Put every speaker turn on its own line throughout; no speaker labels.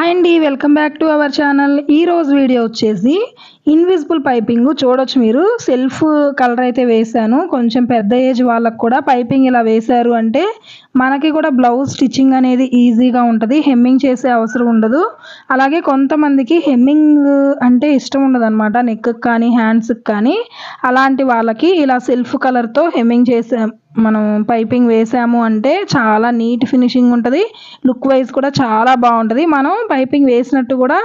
Hi అండి, welcome back to our channel. ఈ రోజు వీడియో వచ్చేసి ఇన్విజిబుల్ పైపింగ్ చూడొచ్చు. మీరు సెల్ఫ్ కలర్ అయితే వేసాను. కొంచెం పెద్ద ఏజ్ వాళ్ళకు కూడా పైపింగ్ ఇలా వేశారు అంటే మనకి కూడా బ్లౌజ్ స్టిచ్చింగ్ అనేది ఈజీగా ఉంటుంది, హెమ్మింగ్ చేసే అవసరం ఉండదు. అలాగే కొంతమందికి హెమ్మింగ్ అంటే ఇష్టం ఉండదు అనమాట, నెక్కి కానీ హ్యాండ్స్కి కానీ. అలాంటి వాళ్ళకి ఇలా సెల్ఫ్ కలర్తో హెమ్మింగ్ చేసే మనం పైపింగ్ వేసాము అంటే చాలా నీట్ ఫినిషింగ్ ఉంటుంది, లుక్ వైజ్ కూడా చాలా బాగుంటుంది. మనం పైపింగ్ వేసినట్టు కూడా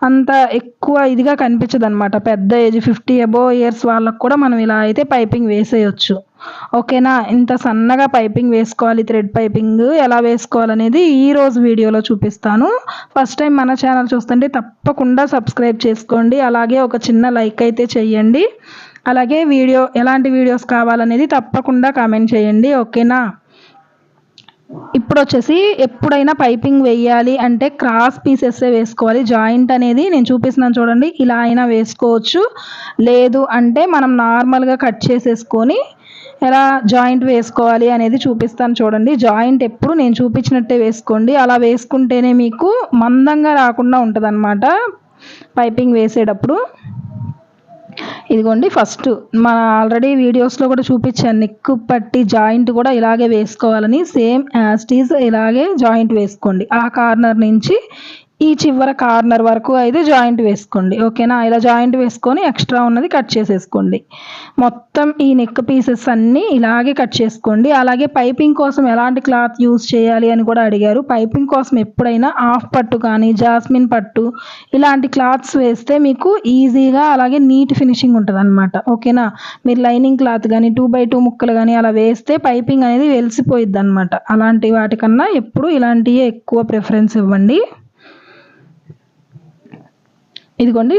అంత ఎక్కువ ఇదిగా కనిపించదు అనమాట. పెద్ద ఏజ్ 50 అబోవ్ ఇయర్స్ వాళ్ళకు కూడా మనం ఇలా అయితే పైపింగ్ వేసేయచ్చు. ఓకేనా. ఇంత సన్నగా పైపింగ్ వేసుకోవాలి, థ్రెడ్ పైపింగ్ ఎలా వేసుకోవాలనేది ఈ రోజు వీడియోలో చూపిస్తాను. ఫస్ట్ టైం మన ఛానల్ చూస్తుంటే తప్పకుండా సబ్స్క్రైబ్ చేసుకోండి, అలాగే ఒక చిన్న లైక్ అయితే చెయ్యండి. అలాగే వీడియో ఎలాంటి వీడియోస్ కావాలనేది తప్పకుండా కామెంట్ చేయండి. ఓకేనా. ఇప్పుడు వచ్చేసి ఎప్పుడైనా పైపింగ్ వేయాలి అంటే క్రాస్ పీసెస్ వేసుకోవాలి. జాయింట్ అనేది నేను చూపిస్తున్నాను చూడండి, ఇలా అయినా వేసుకోవచ్చు. లేదు అంటే మనం నార్మల్గా కట్ చేసేసుకొని ఎలా జాయింట్ వేసుకోవాలి అనేది చూపిస్తాను చూడండి. జాయింట్ ఎప్పుడు నేను చూపించినట్టే వేసుకోండి, అలా వేసుకుంటేనే మీకు మందంగా రాకుండా ఉంటుంది అన్నమాట పైపింగ్ వేసేటప్పుడు. ఇదిగోండి, ఫస్ట్ మన ఆల్రెడీ వీడియోస్లో కూడా చూపించాను, నెక్ పట్టి జాయింట్ కూడా ఇలాగే వేసుకోవాలని. సేమ్ యాజ్ టీజ్ ఇలాగే జాయింట్ వేసుకోండి. ఆ కార్నర్ నుంచి ఈ చివర కార్నర్ వరకు అయితే జాయింట్ వేసుకోండి. ఓకేనా. ఇలా జాయింట్ వేసుకొని ఎక్స్ట్రా ఉన్నది కట్ చేసేసుకోండి. మొత్తం ఈ నెక్ పీసెస్ అన్నీ ఇలాగే కట్ చేసుకోండి. అలాగే పైపింగ్ కోసం ఎలాంటి క్లాత్ యూజ్ చేయాలి అని కూడా అడిగారు. పైపింగ్ కోసం ఎప్పుడైనా హాఫ్ పట్టు కానీ జాస్మిన్ పట్టు ఇలాంటి క్లాత్స్ వేస్తే మీకు ఈజీగా అలాగే నీట్ ఫినిషింగ్ ఉంటుంది అనమాట. ఓకేనా. మీరు లైనింగ్ క్లాత్ కానీ 2x2 ముక్కలు కానీ అలా వేస్తే పైపింగ్ అనేది వెలిసిపోయిద్ది అనమాట. అలాంటి వాటికన్నా ఎప్పుడు ఇలాంటివి ఎక్కువ ప్రిఫరెన్స్ ఇవ్వండి. ఇదిగోండి,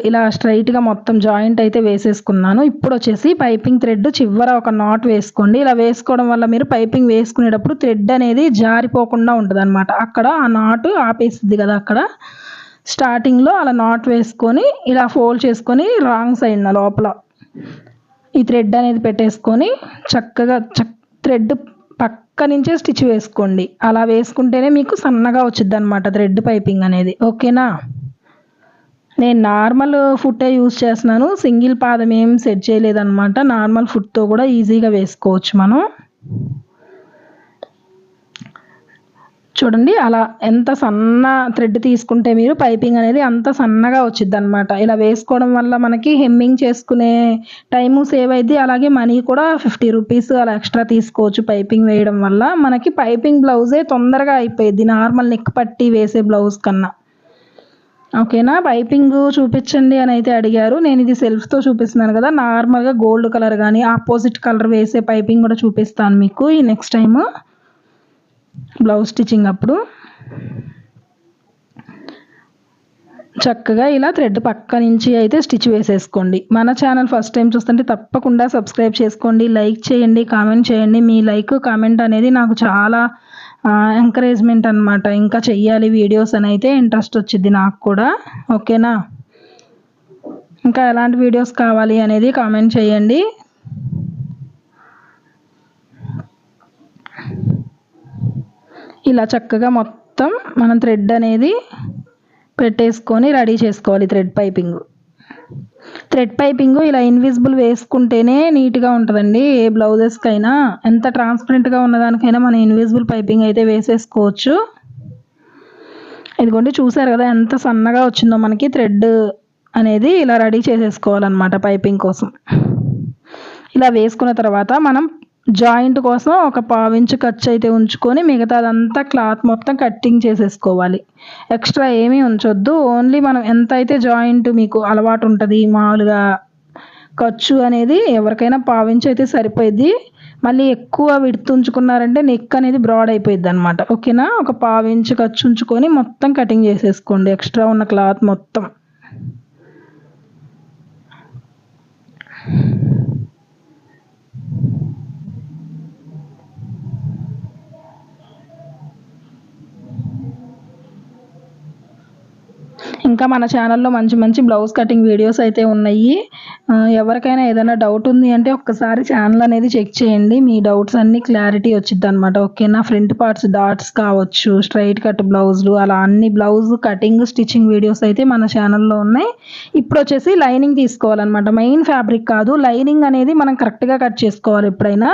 ఇలా స్ట్రైట్గా మొత్తం జాయింట్ అయితే వేసేసుకున్నాను. ఇప్పుడు వచ్చేసి పైపింగ్ థ్రెడ్ చివర ఒక నాట్ వేసుకోండి. ఇలా వేసుకోవడం వల్ల మీరు పైపింగ్ వేసుకునేటప్పుడు థ్రెడ్ అనేది జారిపోకుండా ఉంటుంది అనమాట. అక్కడ ఆ నాటు ఆపేసిద్ది కదా, అక్కడ స్టార్టింగ్లో అలా నాట్ వేసుకొని ఇలా ఫోల్డ్ చేసుకొని రాంగ్ సైడ్న లోపల ఈ థ్రెడ్ అనేది పెట్టేసుకొని చక్కగా థ్రెడ్ పక్క నుంచే స్టిచ్ వేసుకోండి. అలా వేసుకుంటేనే మీకు సన్నగా వచ్చిద్ది అనమాట థ్రెడ్ పైపింగ్ అనేది. ఓకేనా. నేను నార్మల్ ఫుట్టే యూజ్ చేస్తున్నాను, సింగిల్ పాదం ఏం సెట్ చేయలేదన్నమాట. నార్మల్ ఫుట్తో కూడా ఈజీగా వేసుకోవచ్చు మనం. చూడండి, అలా ఎంత సన్న థ్రెడ్ తీసుకుంటే మీరు పైపింగ్ అనేది అంత సన్నగా వచ్చిద్ది అనమాట. ఇలా వేసుకోవడం వల్ల మనకి హెమ్మింగ్ చేసుకునే టైము సేవ్ అయింది, అలాగే మనీ కూడా 50 రూపీస్ అలా ఎక్స్ట్రా తీసుకోవచ్చు పైపింగ్ వేయడం వల్ల. మనకి పైపింగ్ బ్లౌజే తొందరగా అయిపోయింది నార్మల్ నెక్ పట్టి వేసే బ్లౌజ్ కన్నా. ఓకేనా. పైపింగ్ చూపించండి అని అయితే అడిగారు, నేను ఇది సెల్ఫ్తో చూపిస్తున్నాను కదా. నార్మల్గా గోల్డ్ కలర్ కానీ ఆపోజిట్ కలర్ వేసే పైపింగ్ కూడా చూపిస్తాను మీకు ఈ నెక్స్ట్ టైము బ్లౌజ్ స్టిచ్చింగ్ అప్పుడు. చక్కగా ఇలా థ్రెడ్ పక్క నుంచి అయితే స్టిచ్ వేసేసుకోండి. మన ఛానల్ ఫస్ట్ టైం చూస్తుంటే తప్పకుండా సబ్స్క్రైబ్ చేసుకోండి, లైక్ చేయండి, కామెంట్ చేయండి. మీ లైక్ కామెంట్ అనేది నాకు చాలా ఎంకరేజ్మెంట్ అనమాట, ఇంకా చెయ్యాలి వీడియోస్ అని అయితే ఇంట్రెస్ట్ వచ్చింది నాకు కూడా. ఓకేనా. ఇంకా ఎలాంటి వీడియోస్ కావాలి అనేది కామెంట్ చేయండి. ఇలా చక్కగా మొత్తం మనం థ్రెడ్ అనేది పెట్టేసుకొని రెడీ చేసుకోవాలి థ్రెడ్ పైపింగ్ ఇలా ఇన్విజిబుల్ వేసుకుంటేనే నీట్గా ఉంటుందండి. ఏ బ్లౌజెస్కైనా ఎంత ట్రాన్స్పరెంట్గా ఉన్నదానికైనా మనం ఇన్విజిబుల్ పైపింగ్ అయితే వేసేసుకోవచ్చు. ఇదిగోండి, చూసారు కదా ఎంత సన్నగా వచ్చిందో మనకి థ్రెడ్ అనేది. ఇలా రెడీ చేసేసుకోవాలన్నమాట పైపింగ్ కోసం. ఇలా వేసుకున్న తర్వాత మనం జాయింట్ కోసం ఒక 1/4 ఇంచ్ ఖర్చు అయితే ఉంచుకొని మిగతాదంతా క్లాత్ మొత్తం కట్టింగ్ చేసేసుకోవాలి. ఎక్స్ట్రా ఏమీ ఉంచొద్దు. ఓన్లీ మనం ఎంత అయితే జాయింట్ మీకు అలవాటు ఉంటుంది మామూలుగా ఖర్చు అనేది ఎవరికైనా 1/4 ఇంచ్ అయితే సరిపోయిద్ది. మళ్ళీ ఎక్కువ విడ్త్ ఉంచుకున్నారంటే నెక్ అనేది బ్రాడ్ అయిపోయిద్ది అనమాట. ఓకేనా. ఒక 1/4 ఇంచ్ ఖర్చు ఉంచుకొని మొత్తం కటింగ్ చేసేసుకోండి ఎక్స్ట్రా ఉన్న క్లాత్ మొత్తం. ఇంకా మన ఛానల్లో మంచి మంచి బ్లౌజ్ కటింగ్ వీడియోస్ అయితే ఉన్నాయి. ఎవరికైనా ఏదైనా డౌట్ ఉంది అంటే ఒక్కసారి ఛానల్ అనేది చెక్ చేయండి. మీ డౌట్స్ అన్నీ క్లారిటీ వచ్చిద్ది అనమాట. ఓకేనా. ఫ్రంట్ పార్ట్స్ డాట్స్ కావచ్చు, స్ట్రైట్ కట్ బ్లౌజులు, అలా అన్ని బ్లౌజ్ కటింగ్ స్టిచ్చింగ్ వీడియోస్ అయితే మన ఛానల్లో ఉన్నాయి. ఇప్పుడు వచ్చేసి లైనింగ్ తీసుకోవాలన్నమాట. మెయిన్ ఫ్యాబ్రిక్ కాదు, లైనింగ్ అనేది మనం కరెక్ట్గా కట్ చేసుకోవాలి. ఎప్పుడైనా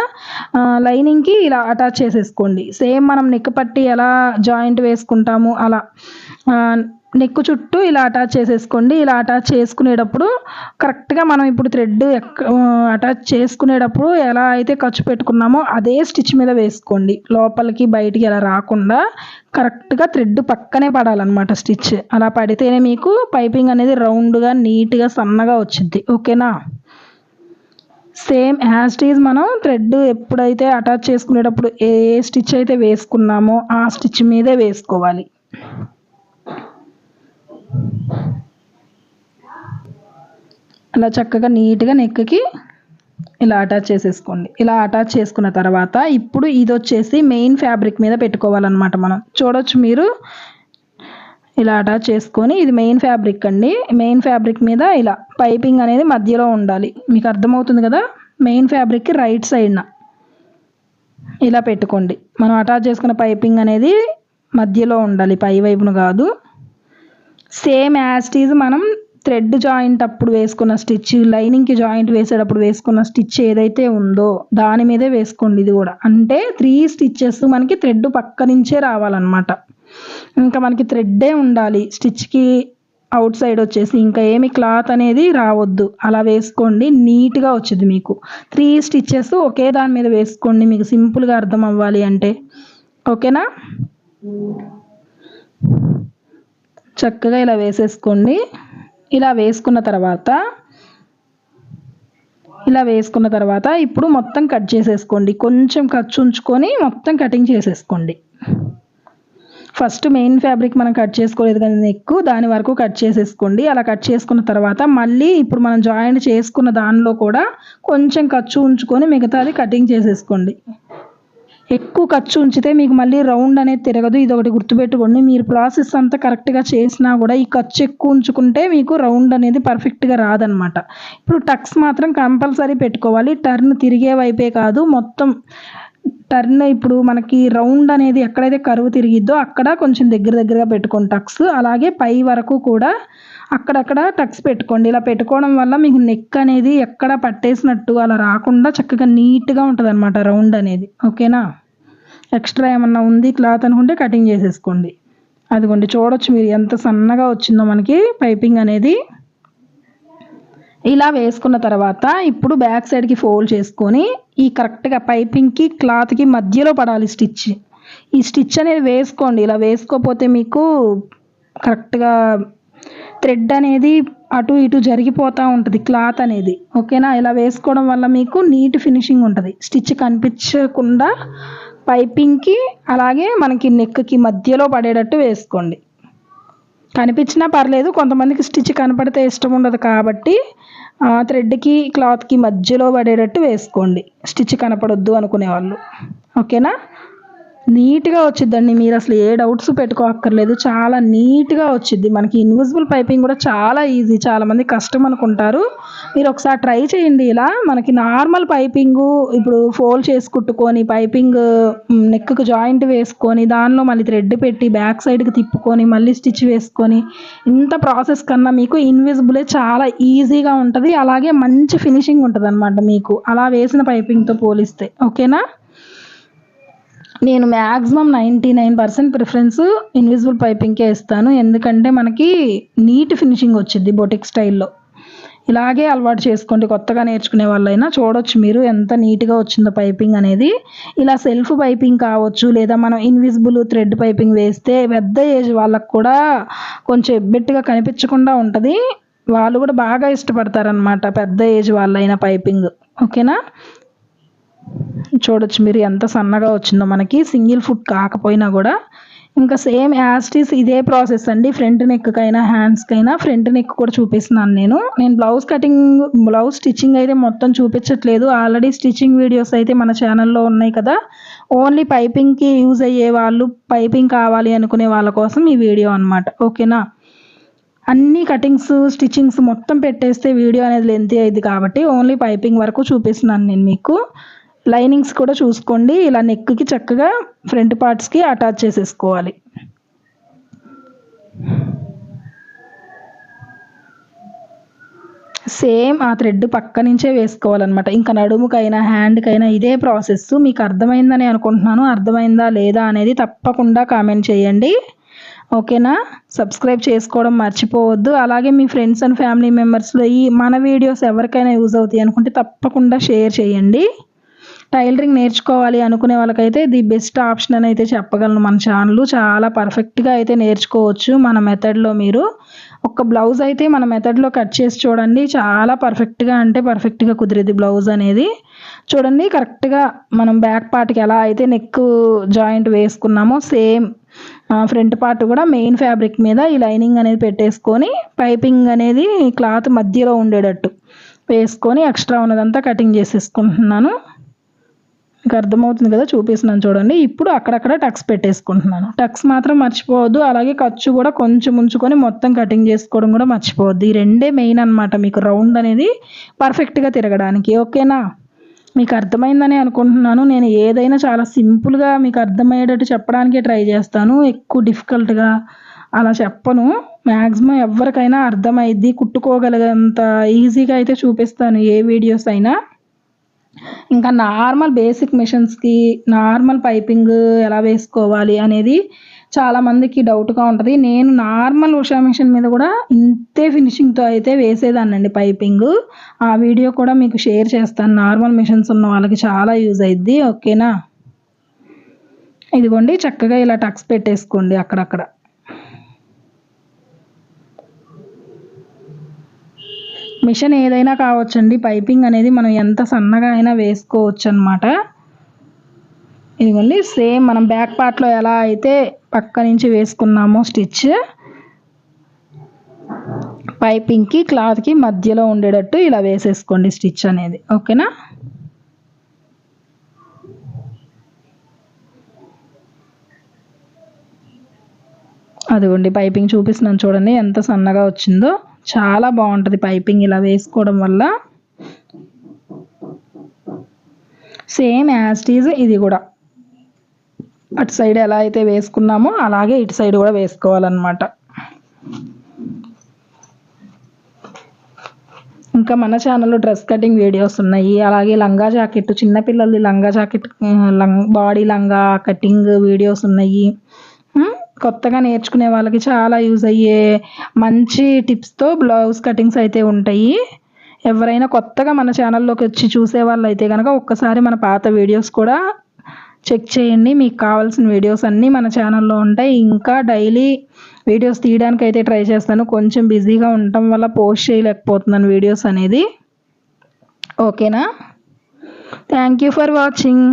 లైనింగ్కి ఇలా అటాచ్ చేసేసుకోండి. సేమ్ మనం నెక్ పట్టి ఎలా జాయింట్ వేసుకుంటాము అలా నెక్ చుట్టూ ఇలా అటాచ్ చేసేసుకోండి. ఇలా అటాచ్ చేసుకునేటప్పుడు కరెక్ట్గా మనం ఇప్పుడు థ్రెడ్ అటాచ్ చేసుకునేటప్పుడు ఎలా అయితే ఖర్చు పెట్టుకున్నామో అదే స్టిచ్ మీద వేసుకోండి. లోపలికి బయటికి ఎలా రాకుండా కరెక్ట్గా థ్రెడ్ పక్కనే పడాలన్నమాట స్టిచ్. అలా పడితేనే మీకు పైపింగ్ అనేది రౌండ్గా నీట్గా సన్నగా వచ్చింది. ఓకేనా. సేమ్ యాజ్ ఇట్ ఈజ్ మనం థ్రెడ్ ఎప్పుడైతే అటాచ్ చేసుకునేటప్పుడు ఏ స్టిచ్ అయితే వేసుకున్నామో ఆ స్టిచ్ మీదే వేసుకోవాలి. అలా చక్కగా నీట్గా నెక్కి ఇలా అటాచ్ చేసేసుకోండి. ఇలా అటాచ్ చేసుకున్న తర్వాత ఇప్పుడు ఇది వచ్చేసి మెయిన్ ఫ్యాబ్రిక్ మీద పెట్టుకోవాలన్నమాట. మనం చూడొచ్చు మీరు ఇలా అటాచ్ చేసుకొని, ఇది మెయిన్ ఫ్యాబ్రిక్ అండి. మెయిన్ ఫ్యాబ్రిక్ మీద ఇలా పైపింగ్ అనేది మధ్యలో ఉండాలి. మీకు అర్థమవుతుంది కదా. మెయిన్ ఫ్యాబ్రిక్కి రైట్ సైడ్న ఇలా పెట్టుకోండి. మనం అటాచ్ చేసుకున్న పైపింగ్ అనేది మధ్యలో ఉండాలి, పై వైపున కాదు. సేమ్ యాజ్ ఇట్ ఈజ్ మనం థ్రెడ్ జాయింట్ అప్పుడు వేసుకున్న స్టిచ్, లైనింగ్కి జాయింట్ వేసేటప్పుడు వేసుకున్న స్టిచ్ ఏదైతే ఉందో దాని మీదే వేసుకోండి. ఇది కూడా అంటే 3 స్టిచ్చెస్ మనకి థ్రెడ్ పక్క నుంచే రావాలన్నమాట. ఇంకా మనకి థ్రెడ్డే ఉండాలి స్టిచ్కి అవుట్ సైడ్ వచ్చేసి, ఇంకా ఏమి క్లాత్ అనేది రావద్దు. అలా వేసుకోండి, నీట్గా వచ్చింది మీకు. 3 స్టిచ్చెస్ ఒకే దాని మీద వేసుకోండి, మీకు సింపుల్గా అర్థం అవ్వాలి అంటే. ఓకేనా. చక్కగా ఇలా వేసేసుకోండి. ఇలా వేసుకున్న తర్వాత ఇప్పుడు మొత్తం కట్ చేసేసుకోండి. కొంచెం ఖర్చు ఉంచుకొని మొత్తం కటింగ్ చేసేసుకోండి. ఫస్ట్ మెయిన్ ఫ్యాబ్రిక్ మనం కట్ చేసుకోలేదు కదా నెక్, దాని వరకు కట్ చేసేసుకోండి. అలా కట్ చేసుకున్న తర్వాత మళ్ళీ ఇప్పుడు మనం జాయింట్ చేసుకున్న దానిలో కూడా కొంచెం ఖర్చు ఉంచుకొని మిగతాది కటింగ్ చేసేసుకోండి. ఎక్కువ ఖర్చు ఉంచితే మీకు మళ్ళీ రౌండ్ అనేది తిరగదు. ఇది ఒకటి గుర్తుపెట్టుకోండి. మీరు ప్రాసెస్ అంతా కరెక్ట్గా చేసినా కూడా ఈ ఖర్చు ఎక్కువ ఉంచుకుంటే మీకు రౌండ్ అనేది పర్ఫెక్ట్గా రాదనమాట. ఇప్పుడు టక్స్ మాత్రం కంపల్సరీ పెట్టుకోవాలి. టర్న్ తిరిగే వైపే కాదు, మొత్తం టర్న్ ఇప్పుడు మనకి రౌండ్ అనేది ఎక్కడైతే కరువు తిరిగిద్దో అక్కడ కొంచెం దగ్గరగా పెట్టుకోండి టక్స్. అలాగే పై వరకు కూడా అక్కడక్కడ టక్స్ పెట్టుకోండి. ఇలా పెట్టుకోవడం వల్ల మీకు నెక్ అనేది ఎక్కడ పట్టేసినట్టు అలా రాకుండా చక్కగా నీట్గా ఉంటుంది అనమాట రౌండ్ అనేది. ఓకేనా. ఎక్స్ట్రా ఏమన్నా ఉంది క్లాత్ అనుకుంటే కటింగ్ చేసేసుకోండి. అదిగోండి చూడొచ్చు మీరు ఎంత సన్నగా వచ్చిందో మనకి పైపింగ్ అనేది. ఇలా వేసుకున్న తర్వాత ఇప్పుడు బ్యాక్ సైడ్కి ఫోల్డ్ చేసుకొని ఈ కరెక్ట్గా పైపింగ్కి క్లాత్కి మధ్యలో పడాలి స్టిచ్. ఈ స్టిచ్ అనేది వేసుకోండి. ఇలా వేసుకోకపోతే మీకు కరెక్ట్గా థ్రెడ్ అనేది అటు ఇటు జరిగిపోతూ ఉంటుంది క్లాత్ అనేది. ఓకేనా. ఇలా వేసుకోవడం వల్ల మీకు నీట్ ఫినిషింగ్ ఉంటుంది. స్టిచ్ కనిపించకుండా పైపింగ్కి అలాగే మనకి నెక్కి మధ్యలో పడేటట్టు వేసుకోండి. కనిపించినా పర్లేదు, కొంతమందికి స్టిచ్ కనపడితే ఇష్టం ఉండదు కాబట్టి థ్రెడ్కి క్లాత్కి మధ్యలో పడేటట్టు వేసుకోండి, స్టిచ్ కనపడొద్దు అనుకునే వాళ్ళు. ఓకేనా. నీట్గా వచ్చిద్దండి. మీరు అసలు ఏ డౌట్స్ పెట్టుకోక్కర్లేదు, చాలా నీట్గా వచ్చిద్ది. మనకి ఇన్విజిబుల్ పైపింగ్ కూడా చాలా ఈజీ. చాలామంది కష్టం అనుకుంటారు, మీరు ఒకసారి ట్రై చేయండి. ఇలా మనకి నార్మల్ పైపింగు ఇప్పుడు ఫోల్డ్ చేసి కుట్టుకొని పైపింగ్ నెక్కు జాయింట్ వేసుకొని దానిలో మళ్ళీ థ్రెడ్ పెట్టి బ్యాక్ సైడ్కి తిప్పుకొని మళ్ళీ స్టిచ్ వేసుకొని ఇంత ప్రాసెస్ కన్నా మీకు ఇన్విజిబులే చాలా ఈజీగా ఉంటుంది. అలాగే మంచి ఫినిషింగ్ ఉంటుంది అనమాట మీకు అలా వేసిన పైపింగ్తో పోలిస్తే. ఓకేనా. నేను మ్యాక్సిమం 99% ప్రిఫరెన్స్ ఇన్విజిబుల్ పైపింగ్కే ఇస్తాను, ఎందుకంటే మనకి నీట్ ఫినిషింగ్ వచ్చింది బొటిక్ స్టైల్లో. ఇలాగే అలవాటు చేసుకోండి కొత్తగా నేర్చుకునే వాళ్ళైనా. చూడొచ్చు మీరు ఎంత నీట్గా వచ్చిందో పైపింగ్ అనేది. ఇలా సెల్ఫ్ పైపింగ్ కావచ్చు, లేదా మనం ఇన్విజిబుల్ థ్రెడ్ పైపింగ్ వేస్తే పెద్ద ఏజ్ వాళ్ళకు కూడా కొంచెం ఎబ్బెట్టుగా కనిపించకుండా ఉంటుంది. వాళ్ళు కూడా బాగా ఇష్టపడతారనమాట పెద్ద ఏజ్ వాళ్ళైన పైపింగ్. ఓకేనా. చూడొచ్చు మీరు ఎంత సన్నగా వచ్చిందో మనకి, సింగిల్ ఫుట్ కాకపోయినా కూడా. ఇంకా సేమ్ యాస్టీస్ ఇదే ప్రాసెస్ అండి. ఫ్రంట్ నెక్కైనా హ్యాండ్స్కైనా ఫ్రంట్ నెక్ కూడా చూపిస్తున్నాను నేను. బ్లౌజ్ స్టిచ్చింగ్ అయితే మొత్తం చూపించట్లేదు, ఆల్రెడీ స్టిచ్చింగ్ వీడియోస్ అయితే మన ఛానల్లో ఉన్నాయి కదా. ఓన్లీ పైపింగ్కి యూజ్ అయ్యే వాళ్ళు, పైపింగ్ కావాలి అనుకునే వాళ్ళ కోసం ఈ వీడియో అనమాట. ఓకేనా. అన్ని కటింగ్స్ స్టిచ్చింగ్స్ మొత్తం పెట్టేస్తే వీడియో అనేది లెంతీ అయింది కాబట్టి ఓన్లీ పైపింగ్ వరకు చూపిస్తున్నాను నేను మీకు. లైనింగ్స్ కూడా చూసుకోండి, ఇలా నెక్కి చక్కగా ఫ్రంట్ పార్ట్స్కి అటాచ్ చేసేసుకోవాలి. సేమ్ ఆ థ్రెడ్ పక్క నుంచే వేసుకోవాలన్నమాట. ఇంకా నడుముకైనా హ్యాండ్కైనా ఇదే ప్రాసెస్. మీకు అర్థమైందని అనుకుంటున్నాను. అర్థమైందా లేదా అనేది తప్పకుండా కామెంట్ చేయండి. ఓకేనా? సబ్స్క్రైబ్ చేసుకోవడం మర్చిపోవద్దు. అలాగే మీ ఫ్రెండ్స్ అండ్ ఫ్యామిలీ మెంబర్స్లో ఈ మన వీడియోస్ ఎవరికైనా యూజ్ అవుతాయి అనుకుంటే తప్పకుండా షేర్ చేయండి. టైలరింగ్ నేర్చుకోవాలి అనుకునే వాళ్ళకైతే ది బెస్ట్ ఆప్షన్ అని అయితే చెప్పగలను. మన ఛానల్ చాలా పర్ఫెక్ట్గా అయితే నేర్చుకోవచ్చు మన మెథడ్లో. మీరు ఒక బ్లౌజ్ అయితే మన మెథడ్లో కట్ చేసి చూడండి, చాలా పర్ఫెక్ట్గా అంటే పర్ఫెక్ట్గా కుదిరేది బ్లౌజ్ అనేది. చూడండి, కరెక్ట్గా మనం బ్యాక్ పార్ట్కి ఎలా అయితే నెక్ జాయింట్ వేసుకున్నామో సేమ్ ఫ్రంట్ పార్ట్ కూడా మెయిన్ ఫ్యాబ్రిక్ మీద ఈ లైనింగ్ అనేది పెట్టేసుకొని పైపింగ్ అనేది క్లాత్ మధ్యలో ఉండేటట్టు వేసుకొని ఎక్స్ట్రా ఉన్నదంతా కటింగ్ చేసేసుకుంటున్నాను. మీకు అర్థమవుతుంది కదా, చూపిస్తున్నాను చూడండి. ఇప్పుడు అక్కడక్కడ టక్స్ పెట్టేసుకుంటున్నాను. టక్స్ మాత్రం మర్చిపోవద్దు. అలాగే ఖర్చు కూడా కొంచెం ఉంచుకొని మొత్తం కటింగ్ చేసుకోవడం కూడా మర్చిపోవద్దు. ఈ రెండే మెయిన్ అనమాట మీకు రౌండ్ అనేది పర్ఫెక్ట్గా తిరగడానికి. ఓకేనా? మీకు అర్థమైందని అనుకుంటున్నాను. నేను ఏదైనా చాలా సింపుల్గా మీకు అర్థమయ్యేటట్టు చెప్పడానికే ట్రై చేస్తాను, ఎక్కువ డిఫికల్ట్గా అలా చెప్పను. మ్యాక్సిమం ఎవరికైనా అర్థమైద్ది, కుట్టుకోగలిగేంత ఈజీగా అయితే చూపిస్తాను ఏ వీడియోస్ అయినా. ఇంకా నార్మల్ బేసిక్ మిషన్స్కి నార్మల్ పైపింగ్ ఎలా వేసుకోవాలి అనేది చాలామందికి డౌట్గా ఉంటుంది. నేను నార్మల్ ఉషా మిషన్ మీద కూడా ఇంతే ఫినిషింగ్తో అయితే వేసేదాన్నండి పైపింగ్. ఆ వీడియో కూడా మీకు షేర్ చేస్తాను. నార్మల్ మిషన్స్ ఉన్న వాళ్ళకి చాలా యూజ్ అయ్యిద్ది. ఓకేనా? ఇదిగోండి, చక్కగా ఇలా టక్స్ పెట్టేసుకోండి అక్కడక్కడ. మిషన్ ఏదైనా కావచ్చండి, పైపింగ్ అనేది మనం ఎంత సన్నగా అయినా వేసుకోవచ్చు అనమాట. ఇదిగోండి, సేమ్ మనం బ్యాక్ పార్ట్లో ఎలా అయితే పక్క నుంచి వేసుకున్నామో స్టిచ్, పైపింగ్కి క్లాత్కి మధ్యలో ఉండేటట్టు ఇలా వేసేసుకోండి స్టిచ్ అనేది. ఓకేనా? అదిగోండి, పైపింగ్ చూపిస్తున్నాను చూడండి ఎంత సన్నగా వచ్చిందో. చాలా బాగుంటుంది పైపింగ్ ఇలా వేసుకోవడం వల్ల. సేమ్ యాజ్ ఇట్ ఈజ్ ఇది కూడా అటు సైడ్ ఎలా అయితే వేసుకున్నామో అలాగే ఇటు సైడ్ కూడా వేసుకోవాలన్నమాట. ఇంకా మన ఛానల్లో డ్రెస్ కటింగ్ వీడియోస్ ఉన్నాయి. అలాగే లంగా జాకెట్, చిన్నపిల్లలది లంగా జాకెట్, బాడీ లంగా కటింగ్ వీడియోస్ ఉన్నాయి. కొత్తగా నేర్చుకునే వాళ్ళకి చాలా యూజ్ అయ్యే మంచి టిప్స్తో బ్లౌజ్ కటింగ్స్ అయితే ఉంటాయి. ఎవరైనా కొత్తగా మన ఛానల్లోకి వచ్చి చూసే వాళ్ళు అయితే కనుక ఒక్కసారి మన పాత వీడియోస్ కూడా చెక్ చేయండి. మీకు కావాల్సిన వీడియోస్ అన్నీ మన ఛానల్లో ఉంటాయి. ఇంకా డైలీ వీడియోస్ తీయడానికి అయితే ట్రై చేస్తాను. కొంచెం బిజీగా ఉండటం వల్ల పోస్ట్ చేయలేకపోతున్నాను వీడియోస్ అనేది. ఓకేనా? Thank you for watching.